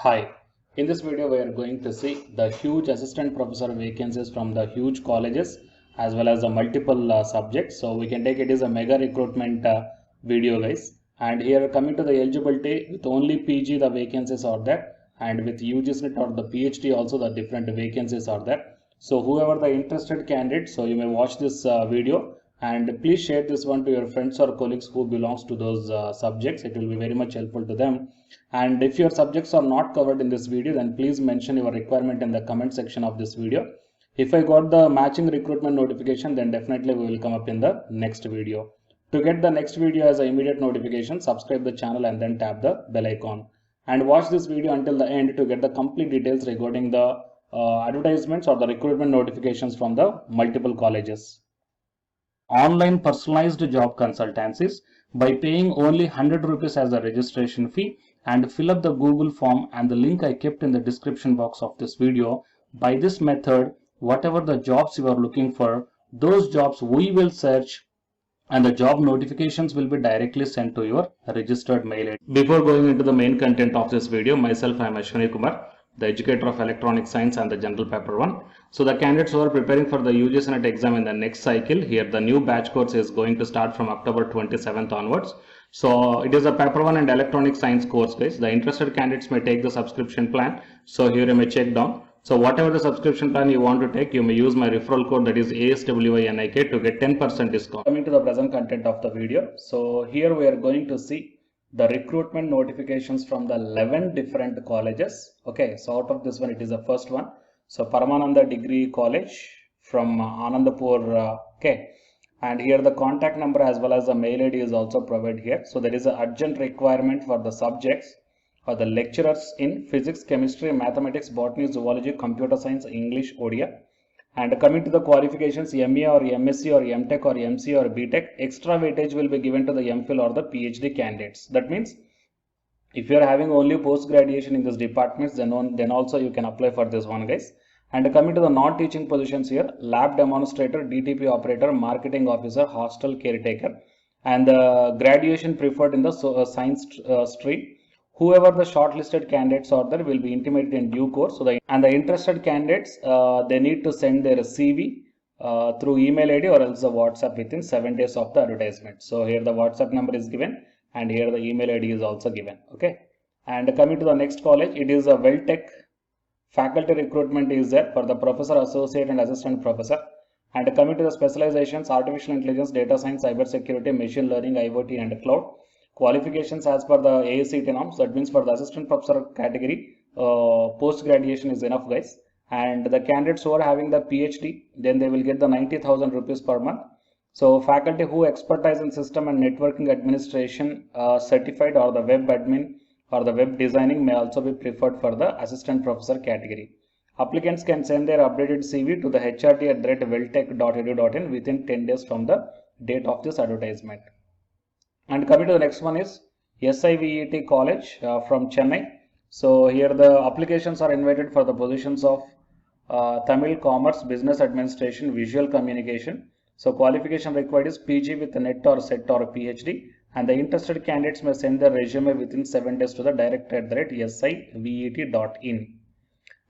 Hi, in this video we are going to see the huge assistant professor vacancies from the huge colleges as well as the multiple subjects. So we can take it as a mega recruitment video guys. And here coming to the eligibility, with only PG the vacancies are there, and with UGCNET or the PhD also the different vacancies are there. So whoever the interested candidate, so you may watch this video and please share this one to your friends or colleagues who belongs to those subjects. It will be very much helpful to them. And if your subjects are not covered in this video, then please mention your requirement in the comment section of this video. If I got the matching recruitment notification, then definitely we will come up in the next video. To get the next video as an immediate notification, subscribe the channel and then tap the bell icon. And watch this video until the end to get the complete details regarding the advertisements or the recruitment notifications from the multiple colleges. Online personalized job consultancies by paying only 100 rupees as a registration fee, and fill up the Google form and the link I kept in the description box of this video. By this method, whatever the jobs you are looking for, those jobs we will search and the job notifications will be directly sent to your registered mail ID. Before going into the main content of this video, myself I am Ashwani Kumar, the educator of electronic science and the general paper 1. So the candidates who are preparing for the UGCNET exam in the next cycle, here the new batch course is going to start from October 27th onwards. So it is a paper 1 and electronic science course guys. The interested candidates may take the subscription plan. So here you may check down. So whatever the subscription plan you want to take, you may use my referral code, that is ASWINIK, to get 10% discount. Coming to the present content of the video. So here we are going to see the recruitment notifications from the 11 different colleges. Okay, so out of this one, it is the first one. So Paramananda Degree College from Anandapur. Okay, and here the contact number as well as the mail ID is also provided here. So there is an urgent requirement for the subjects or the lecturers in physics, chemistry, mathematics, botany, zoology, computer science, English, Odia. And coming to the qualifications, MA or MSc or MTech or MC or BTech, extra weightage will be given to the MPhil or the PhD candidates. That means if you are having only post graduation in these departments, then also you can apply for this one guys. And coming to the non-teaching positions here, lab demonstrator, DTP operator, marketing officer, hostel caretaker, and the graduation preferred in the science stream. Whoever the shortlisted candidates are there will be intimated in due course. So the interested candidates, they need to send their CV through email ID or else the WhatsApp within 7 days of the advertisement. So here the WhatsApp number is given and here the email ID is also given. Okay. And coming to the next college, it is a WellTech. Faculty recruitment is there for the professor, associate and assistant professor. And coming to the specializations, artificial intelligence, data science, cyber security, machine learning, IoT and cloud. Qualifications as per the AICTE norms, that means for the assistant professor category, post graduation is enough guys. And the candidates who are having the PhD, then they will get the 90,000 rupees per month. So faculty who expertise in system and networking administration certified or the web admin or the web designing may also be preferred for the assistant professor category. Applicants can send their updated CV to the hrt@welltech.edu.in within 10 days from the date of this advertisement. And coming to the next one is SIVET College from Chennai. So here the applications are invited for the positions of Tamil Commerce, Business Administration, Visual Communication. So qualification required is PG with a NET or SET or a PhD. And the interested candidates may send their resume within 7 days to the director@sivet.in.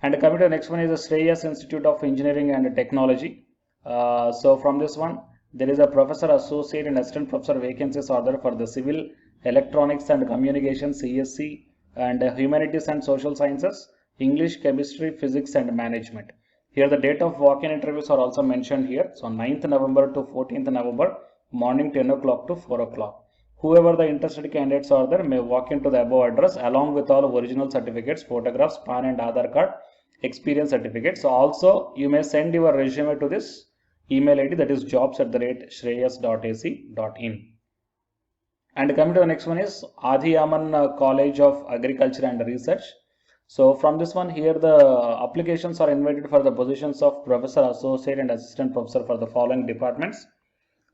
And coming to the next one is the Shreyas Institute of Engineering and Technology. So from this one, there is a professor, associate and assistant professor vacancies are there for the civil, electronics and communication, CSC, and humanities and social sciences, English, chemistry, physics and management. Here the date of walk-in interviews are also mentioned here. So 9th November to 14th November, morning 10 o'clock to 4 o'clock. Whoever the interested candidates are there may walk into the above address along with all original certificates, photographs, PAN and Aadhaar card, experience certificates. So also you may send your resume to this email ID, that is jobs@shreyas.ac.in. And coming to the next one is Adhiyaman College of Agriculture and Research. So from this one here the applications are invited for the positions of professor, associate and assistant professor for the following departments.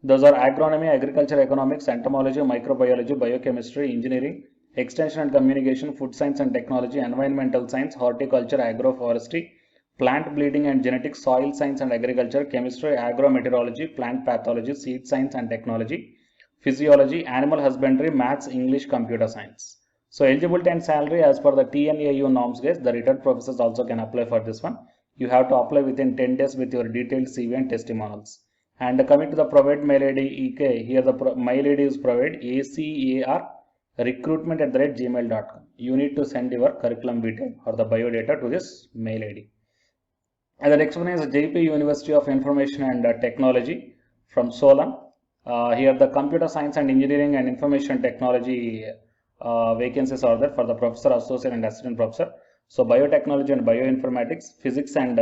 Those are agronomy, agriculture economics, entomology, microbiology, biochemistry, engineering, extension and communication, food science and technology, environmental science, horticulture, agroforestry, plant breeding and genetics, soil science and agriculture, chemistry, agrometeorology, plant pathology, seed science and technology, physiology, animal husbandry, maths, English, computer science. So eligibility and salary as per the TNAU norms, guys, the retired professors also can apply for this one. You have to apply within 10 days with your detailed CV and testimonials. And coming to the provide mail ID, EK, here the mail ID is provide ACAR recruitment@gmail.com. You need to send your curriculum detail or the bio data to this mail ID. And the next one is JP University of Information and Technology from Solan. Here the computer science and engineering and information technology vacancies are there for the professor, associate and assistant professor. So biotechnology and bioinformatics, physics and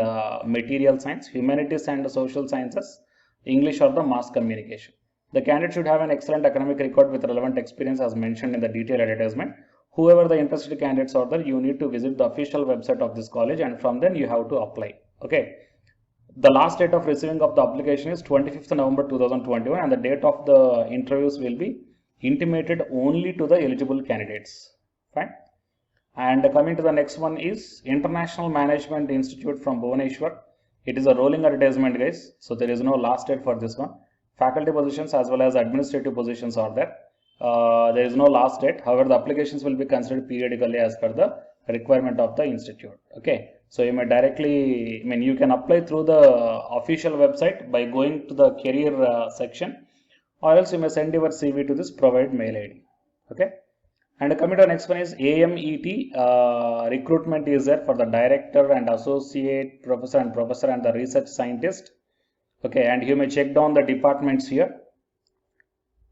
material science, humanities and social sciences, English or the mass communication. The candidate should have an excellent academic record with relevant experience as mentioned in the detailed advertisement. Whoever the interested candidates are there, you need to visit the official website of this college and from then you have to apply. Okay. The last date of receiving of the application is 25th November 2021 and the date of the interviews will be intimated only to the eligible candidates. Fine. And coming to the next one is International Management Institute from Bhubaneswar. It is a rolling advertisement, guys. So there is no last date for this one. Faculty positions as well as administrative positions are there. There is no last date. However, the applications will be considered periodically as per the requirement of the institute. Okay. So you may directly, you can apply through the official website by going to the career section, or else you may send your CV to this provide mail ID. Okay. And coming to the next one is AMET recruitment is there for the director and associate professor and the research scientist. Okay, and you may check down the departments here.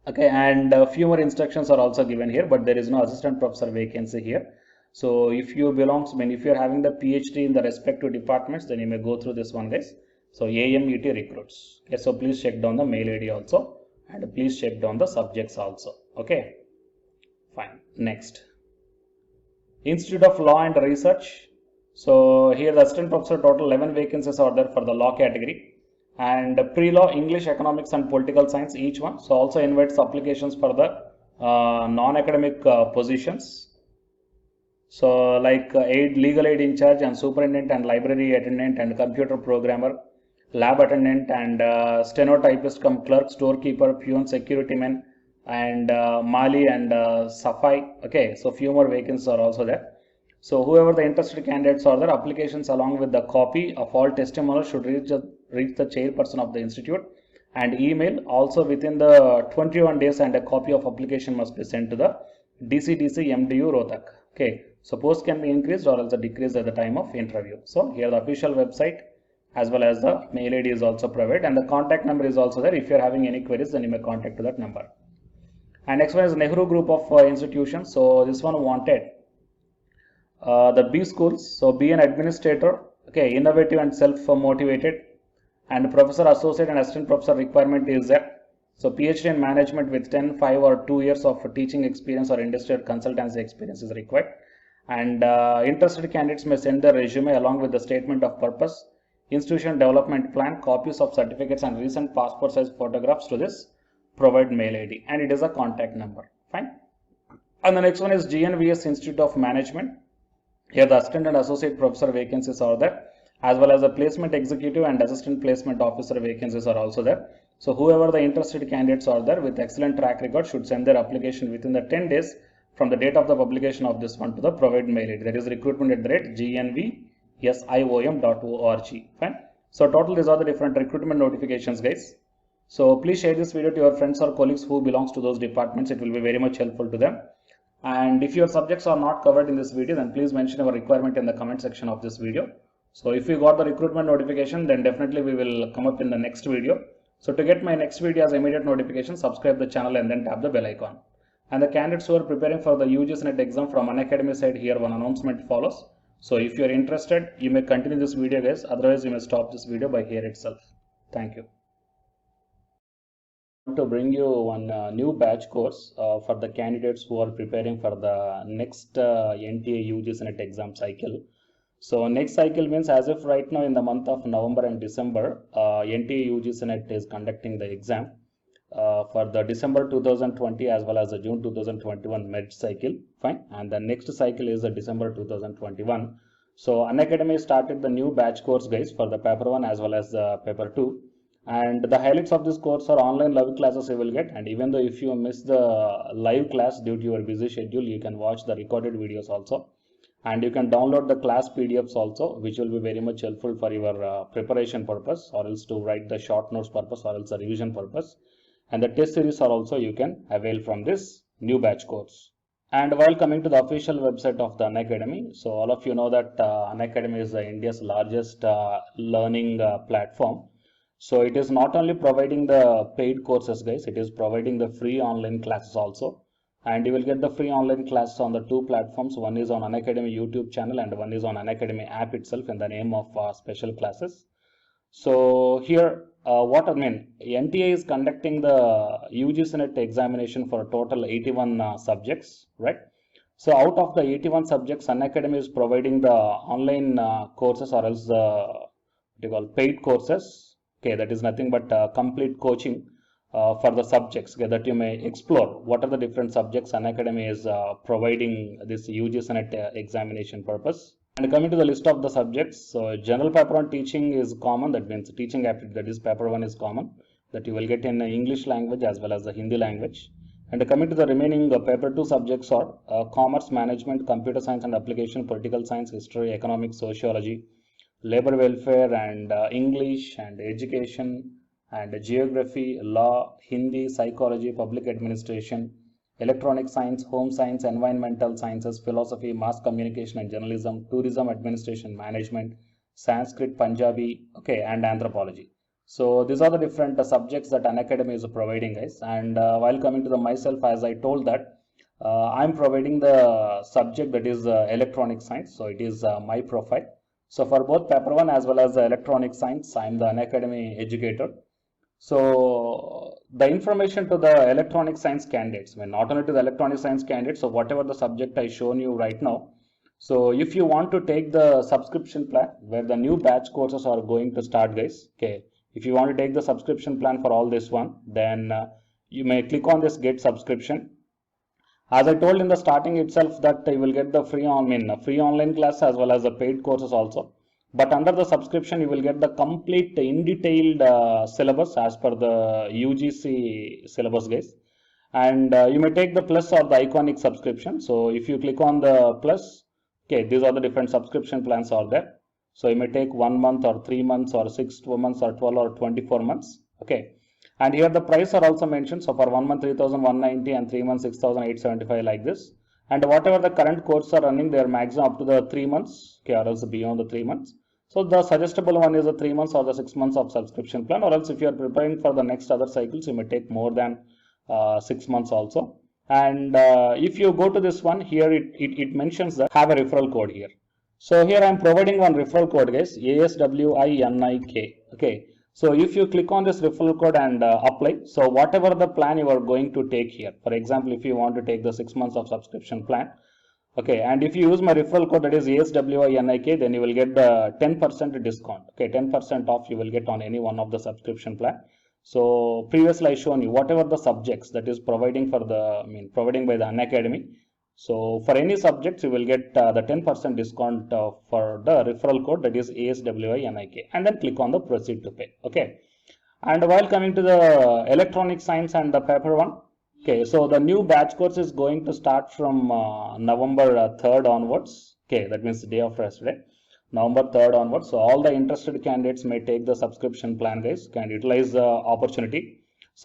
Okay, and a few more instructions are also given here, but there is no assistant professor vacancy here. So if you if you are having the PhD in the respective departments, then you may go through this one, guys. So AMET recruits. Okay, so please check down the mail ID also, and please check down the subjects also. Okay. Fine. Next, Institute of Law and Research. So here the assistant professor, total 11 vacancies are there for the law category, and pre-law, English, economics and political science each one. So also invites applications for the non-academic positions. So like legal aid in charge and superintendent and library attendant and computer programmer, lab attendant and stenotypist cum clerk, storekeeper, peon, security man, and Mali and Safai. Okay, so few more vacancies are also there. So whoever the interested candidates are there, applications along with the copy of all testimonials should reach the chairperson of the institute, and email also within the 21 days, and a copy of application must be sent to the DCDC MDU Rohtak. Okay, so post can be increased or else decreased at the time of interview. So here the official website as well as the mail ID is also provided, and the contact number is also there. If you are having any queries, then you may contact to that number. And next one is Nehru Group of institutions. So this one wanted the B schools. So be an administrator, okay, innovative and self-motivated, and professor, associate and assistant professor requirement is there. So PhD in management with 10, 5 or 2 years of teaching experience or industrial consultancy experience is required. And interested candidates may send their resume along with the statement of purpose, institution development plan, copies of certificates and recent passport size photographs to this provide mail ID, and it is a contact number. Fine. And the next one is GNVS Institute of Management. Here the assistant and associate professor vacancies are there, as well as the placement executive and assistant placement officer vacancies are also there. So whoever the interested candidates are there with excellent track record should send their application within the 10 days from the date of the publication of this one to the provide mail ID, that is recruitment@gnvsiom.org. Fine. So total these are the different recruitment notifications, guys. So please share this video to your friends or colleagues who belongs to those departments. It will be very much helpful to them. And if your subjects are not covered in this video, then please mention your requirement in the comment section of this video. So if you got the recruitment notification, then definitely we will come up in the next video. So to get my next video as immediate notification, subscribe the channel and then tap the bell icon. And the candidates who are preparing for the UGC NET exam from Unacademy side, here one announcement follows. So if you are interested, you may continue this video, guys. Otherwise, you may stop this video by here itself. Thank you. To bring you one new batch course for the candidates who are preparing for the next NTA UGC NET exam cycle. So next cycle means as if right now in the month of November and December, NTA UGC NET is conducting the exam for the December 2020 as well as the June 2021 merit cycle. Fine. And the next cycle is the December 2021. So Unacademy started the new batch course, guys, for the paper 1 as well as the paper 2. And the highlights of this course are online live classes you will get, and even though if you miss the live class due to your busy schedule, you can watch the recorded videos also, and you can download the class PDFs also, which will be very much helpful for your preparation purpose, or else to write the short notes purpose, or else the revision purpose. And the test series are also you can avail from this new batch course. And while coming to the official website of the Unacademy, so all of you know that Unacademy is India's largest learning platform. So it is not only providing the paid courses, guys, it is providing the free online classes also. And you will get the free online classes on the two platforms. One is on Unacademy YouTube channel and one is on Unacademy app itself in the name of special classes. So here, what I mean, NTA is conducting the UGC NET examination for a total 81 subjects, right? So out of the 81 subjects, Unacademy is providing the online courses, or else what you call paid courses. Okay, that is nothing but complete coaching for the subjects, okay, that you may explore what are the different subjects Unacademy is providing this UGC NET examination purpose. And coming to the list of the subjects, so general paper 1 teaching is common, that means teaching aptitude, that is paper 1 is common, that you will get in English language as well as the Hindi language. And coming to the remaining paper 2 subjects are commerce, management, computer science and application, political science, history, economics, sociology, labor welfare, and English and education, and geography, law, Hindi, psychology, public administration, electronic science, home science, environmental sciences, philosophy, mass communication and journalism, tourism, administration, management, Sanskrit, Punjabi, okay, and anthropology. So these are the different subjects that Unacademy is providing, guys. And while coming to the myself, as I told that I'm providing the subject that is electronic science. So it is my profile. So for both paper 1 as well as the electronic science, I'm the Unacademy educator. So the information to the electronic science candidates, I mean, not only to the electronic science candidates, so whatever the subject I shown you right now. So if you want to take the subscription plan where the new batch courses are going to start, guys, okay, if you want to take the subscription plan for all this one, then you may click on this get subscription. As I told in the starting itself that you will get the free online class as well as the paid courses also. But under the subscription, you will get the complete in detailed syllabus as per the UGC syllabus, guys. And you may take the plus or the iconic subscription. So if you click on the plus, okay, these are the different subscription plans are there. So you may take 1 month or 3 months or 6 months or 12 or 24 months. Okay. And here the price are also mentioned. So for 1 month 3,190 and 3 months 6,875 like this. And whatever the current course are running, they are maximum up to the 3 months, okay, or else beyond the 3 months. So the suggestible one is the 3 months or the 6 months of subscription plan, or else if you are preparing for the next other cycles, you may take more than 6 months also. And if you go to this one here, it mentions that have a referral code here. So here I am providing one referral code, guys, ASWINIK. Okay. So if you click on this referral code and apply, so whatever the plan you are going to take here, for example, if you want to take the 6 months of subscription plan, okay, and if you use my referral code that is ASWINIK, then you will get the 10% discount. Okay, 10% off you will get on any one of the subscription plan. So previously I shown you whatever the subjects that is providing for the providing by the Unacademy. So for any subjects you will get the 10% discount for the referral code that is ASWINIK, and then click on the proceed to pay. Okay, and while coming to the electronic science and the paper 1, okay, so the new batch course is going to start from November 3rd onwards. Okay, that means the day after yesterday, November 3rd onwards. So all the interested candidates may take the subscription plan, guys, can utilize the opportunity.